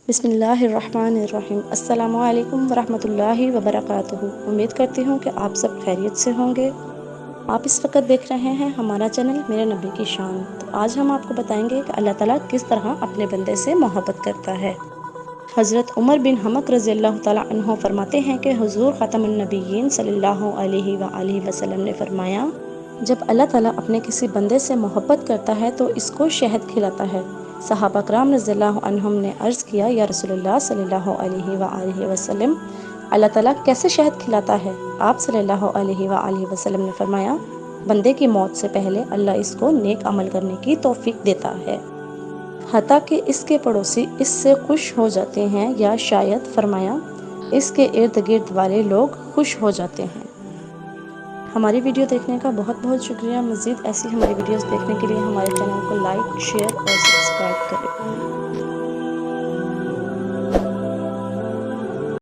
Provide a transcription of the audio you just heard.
بسم اللہ الرحمن الرحیم۔ السلام علیکم ورحمۃ اللہ وبرکاتہ۔ امید کرتی ہوں کہ آپ سب خیریت سے ہوں گے۔ آپ اس وقت دیکھ رہے ہیں ہمارا چینل میرے نبی کی شان۔ تو آج ہم آپ کو بتائیں گے کہ اللہ تعالیٰ کس طرح اپنے بندے سے محبت کرتا ہے۔ حضرت عمر بن حمق رضی اللہ تعالیٰ عنہ فرماتے ہیں کہ حضور خاتم النبیین صلی اللہ علیہ وآلہ وسلم نے فرمایا، جب اللہ تعالیٰ اپنے کسی بندے سے محبت کرتا ہے تو اس کو شہد کھلاتا ہے۔ صحابہ کرام رضی اللہ عنہم نے عرض کیا، یا رسول اللہ صلی اللہ علیہ وآلہ وسلم، اللہ تعالیٰ کیسے شہد کھلاتا ہے؟ آپ صلی اللہ علیہ وآلہ وسلم نے فرمایا، بندے کی موت سے پہلے اللہ اس کو نیک عمل کرنے کی توفیق دیتا ہے، حتیٰ کہ اس کے پڑوسی اس سے خوش ہو جاتے ہیں، یا شاید فرمایا اس کے ارد گرد والے لوگ خوش ہو جاتے ہیں۔ ہماری ویڈیو دیکھنے کا بہت بہت شکریہ۔ مزید ایسی ہماری ویڈیوز دیکھنے کے لیے ہمارے چینل کو لائک، شیئر اور سبسکرائب کریں۔